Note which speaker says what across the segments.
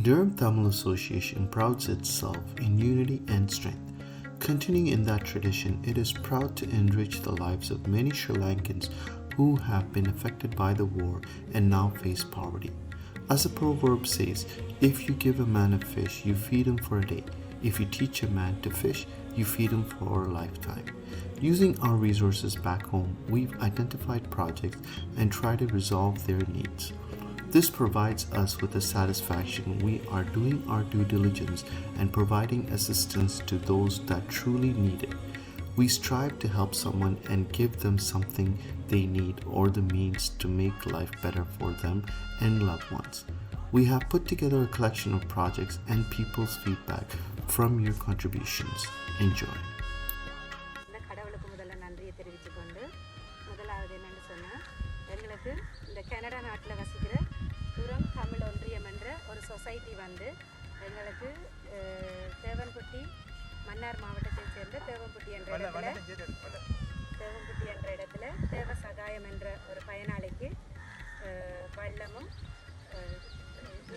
Speaker 1: Durham Tamil Association prouds itself in unity and strength. Continuing in that tradition, it is proud to enrich the lives of many Sri Lankans who have been affected by the war and now face poverty. As the proverb says, if you give a man a fish, you feed him for a day. If you teach a man to fish, you feed him for a lifetime. Using our resources back home, we've identified projects and tried to resolve their needs. This provides us with the satisfaction we are doing our due diligence and providing assistance to those that truly need it. We strive to help someone and give them something they need or the means to make life better for them and loved ones. We have put together a collection of projects and people's feedback from your contributions. Enjoy.
Speaker 2: கடவுளுக்கு முதல்ல நன்றியை தெரிவித்துக்கொண்டு முதலாவது என்னன்னு சொன்னால் எங்களுக்கு இந்த Canada நாட்டில் வசிக்கிற துரம் தமிழ் ஒன்றியம் என்ற ஒரு சொசைட்டி வந்து எங்களுக்கு தேவன்பட்டி மன்னார் மாவட்டத்தைச் சேர்ந்த தேவம்பட்டி என்ற இடத்துல தேவ சகாயம் என்ற ஒரு பயனாளிக்கு வள்ளமும்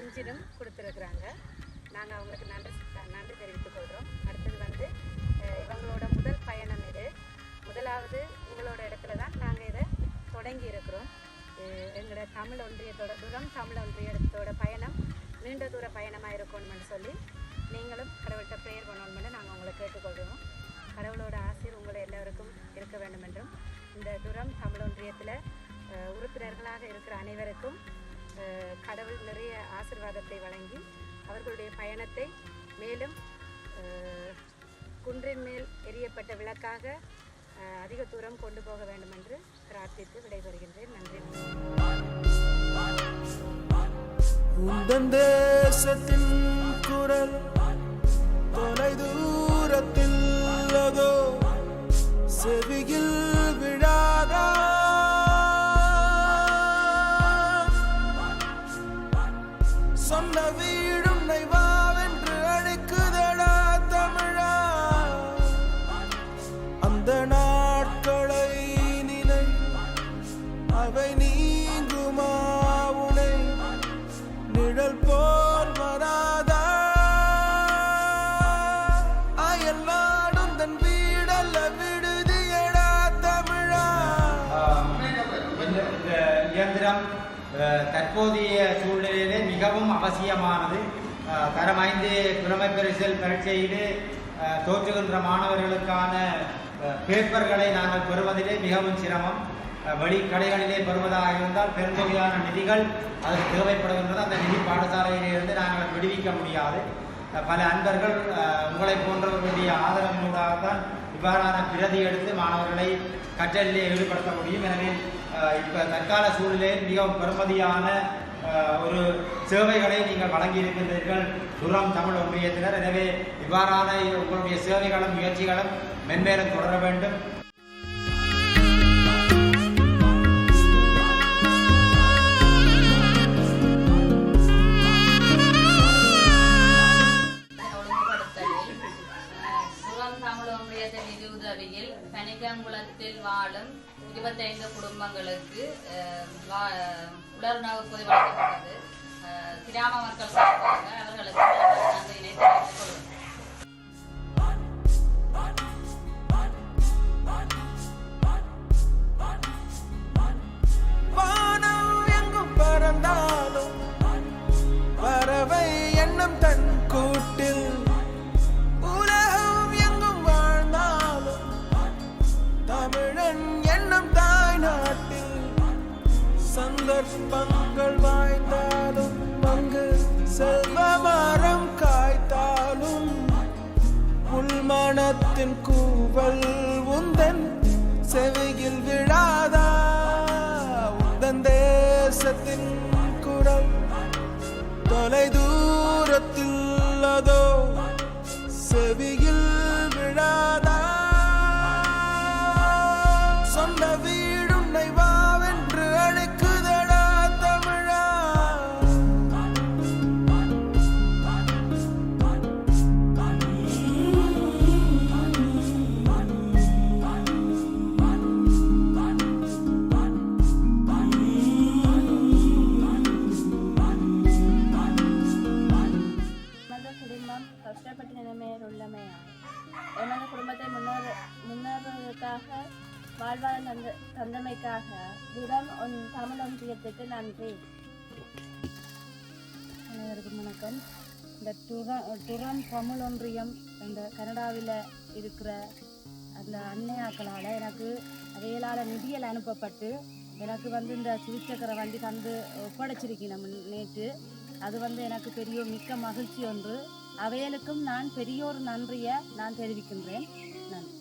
Speaker 2: இன்ஜினும் கொடுத்துருக்குறாங்க. நாங்கள் அவங்களுக்கு நன்றி தெரிவித்துக் கொள்கிறோம். அடுத்தது வந்து இவங்களோட முதல் பயணம் இது. முதலாவது உங்களோட இடத்துல தான் நாங்கள் இதை தொடங்கி இருக்கிறோம். எங்களோட தமிழ் ஒன்றியத்தோட தமிழ் ஒன்றியத்தோட பயணம் நீண்ட தூர பயணமாக இருக்கணும்னு சொல்லி நீங்களும் கடவுள்கிட்ட ப்ரேயர் பண்ணணும்னு நாங்கள் உங்களை கேட்டுக்கொள்கிறோம். கடவுளோட ஆசீர் உங்களை எல்லோருக்கும் இருக்க வேண்டும் என்றும் இந்த தமிழ் ஒன்றியத்தில் உறுப்பினர்களாக இருக்கிற அனைவருக்கும் கடவுள் நிறைய ஆசீர்வாதத்தை வழங்கி அவர்களுடைய பயணத்தை மேலும் குன்றின் மேல் எரியப்பட்ட விளக்காக அதிக தூரம் கொண்டு போக வேண்டும் என்று பிரார்த்தித்து விடைபெறுகின்றேன். நன்றி.
Speaker 3: உந்தன் தேசத்தின் குரல் தொலை தூரத்தில் அதோ செவியில் விழாதா, சொன்ன வீடும் நைவாவென்று அழைக்குதடா தமிழா. அந்த நாட்களை நினை அவை நீங்குமா உனை நிழல் போல் வராதா. அயல்நாடும் தன் வீடல்ல விடுதியடா தமிழா.
Speaker 4: இந்த இயந்திரம் தற்போதைய சூழ்நிலையிலே மிகவும் அவசியமானது. தரம் 5 புலமை பரிசில் பரீட்சையிலே தோற்றுகின்ற மாணவர்களுக்கான பேப்பர்களை நாங்கள் பெறுவதிலே மிகவும் சிரமம். வெளி கடைகளிலே பெறுவதாக இருந்தால் பெருந்தொகையான நிதிகள் அதற்கு தேவைப்படுகின்றது. அந்த நிதி பாடசாலையிலிருந்து நாங்கள் விடுவிக்க முடியாது. பல அன்பர்கள் உங்களை போன்றவர்களுடைய ஆதரவினூடாகத்தான் இவ்வாறான பிரதி எடுத்து மாணவர்களை கற்றலிலே ஈடுபடுத்த முடியும். எனவே இப்போ தற்கால சூழ்நிலையில் மிகவும் பெருமதியான ஒரு சேவைகளை நீங்கள் வழங்கியிருக்கின்றீர்கள் தமிழ் ஒன்றியத்தினர். எனவே இவ்வாறான உங்களுடைய சேவைகளும் முயற்சிகளும் மென்மேலும் தொடர வேண்டும்.
Speaker 5: நிதியுதவியில் பனிக்கங்குளத்தில் வாழும் 25 குடும்பங்களுக்கு உலருணவு பொதி வழங்கப்பட்டது. கிராம மக்கள் சார்பாக அவர்களுக்கு நன்றியினை தெரிவித்துக் கொள்கிறோம்.
Speaker 3: வானம் எங்கும் பறந்தாலும் பறவை எண்ணம் தன் கூட்டில், உலகம் எங்கும் வாழ்ந்தாலும் தமிழன் எண்ணம் தாய் நாட்டில். சந்தர்ப்பங்கள் வாய்ந்தாலும் அங்கு செல்வ மரம் காய்த்தாலும் உள்மனத்தின் கூவல் உந்தன் செவியில் விழாதா. உந்தன் தேசத்தின் குரல் தொலை தூரத்தில் அதோ செவியில் விழாதா. சொந்த வீடும் நைவாவென்று அழைக்குதடா தமிழா.
Speaker 6: தந்தமைக்காக துரம் தமிழ் ஒன்றியத்துக்கு நன்றி. அனைவருக்கும் வணக்கம். இந்த துரம் தமிழ் ஒன்றியம் இந்த கனடாவில் இருக்கிற அந்த அன்னையாக்களால் எனக்கு அவையலால் நிதியில் அனுப்பப்பட்டு எனக்கு இந்த சிகிச்சக்கரை வண்டி தந்து ஒப்படைச்சிருக்கேன் நேற்று. அது எனக்கு பெரிய மிக்க மகிழ்ச்சி ஒன்று. அவையலுக்கும் நான் பெரியோர் நன்றியை நான் தெரிவிக்கின்றேன். நன்றி.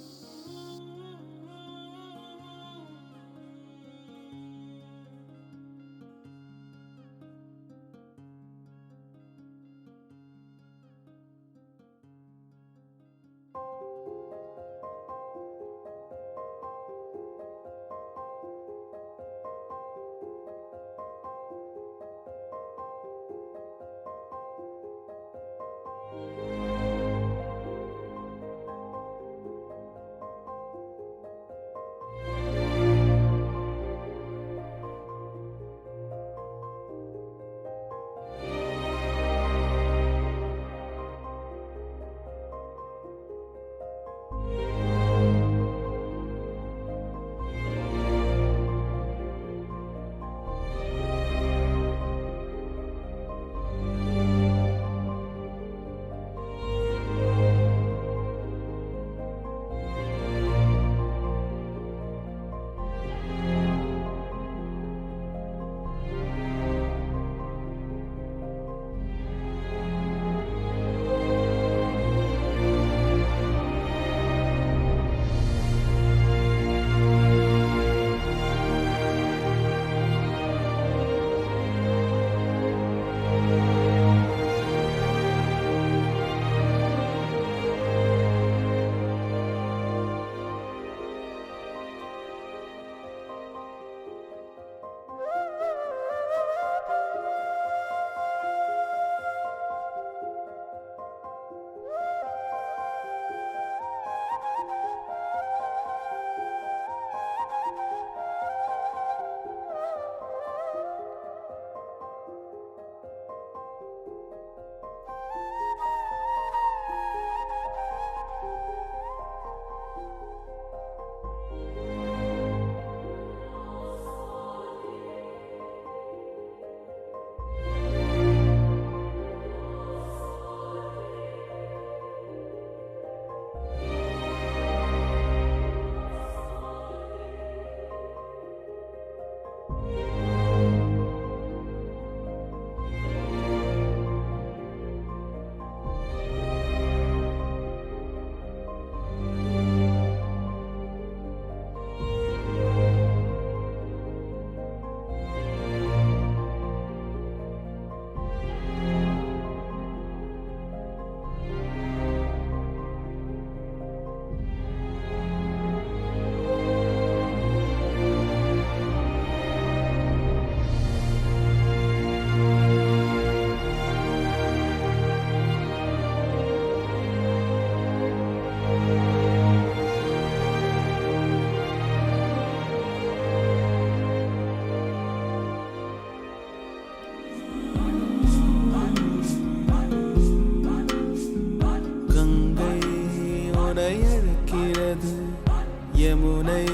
Speaker 3: யமுனை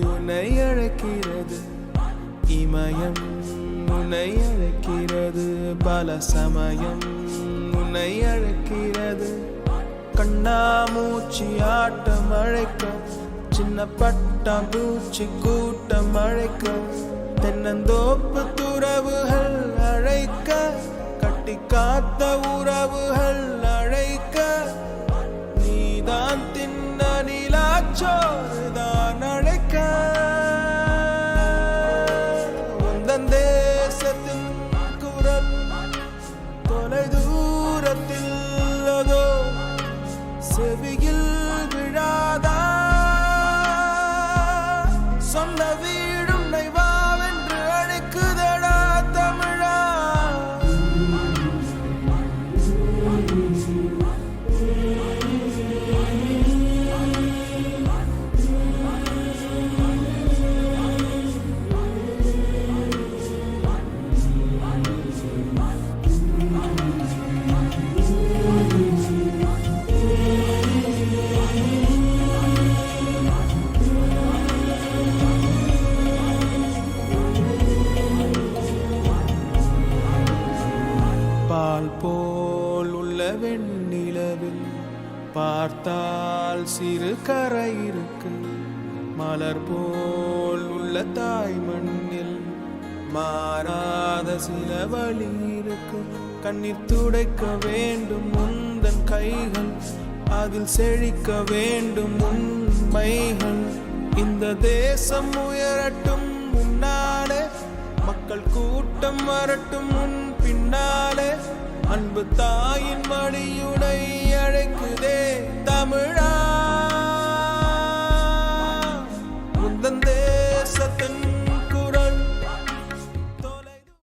Speaker 3: உன்னை அழைக்கிறது, இமயம் உன்னை அழைக்கிறது, பல சமயம் உன்னை அழைக்கிறது. கண்ணாமூச்சி ஆட்டம் அழைக்க, சின்ன பட்டாம்பூச்சி கூட்டம் அழைக்க, தென்னந்தோப்பு துறவுகள் அழைக்க, கட்டி காத்த உறவுகள் அழைக்க, நீதான் தின்ன நிலாச்சோறுதான் அழைக்க, உந்தன் தேசத்தின் குரல் தொலை தூரத்தில் அதோ செவியில் விழாதா, சொந்த வீடும் நைவாவென்று அழைக்குதடா தமிழா. பார்த்தால் சிறு கரை இருக்கு. மலர் போல் உள்ள தாய் மண்ணில் மாறாத சில வழி இருக்கு. கண்ணீர் துடைக்க வேண்டும் உந்தன் கைகள், அதில் செழிக்க வேண்டும் உண்மைகள். இந்த தேசம் உயரட்டும் முன்னாலே, மக்கள் கூட்டம் வரட்டும் முன் பின்னாலே. அன்பு தாயின் மடியுடை அழைக்குதே தமிழா.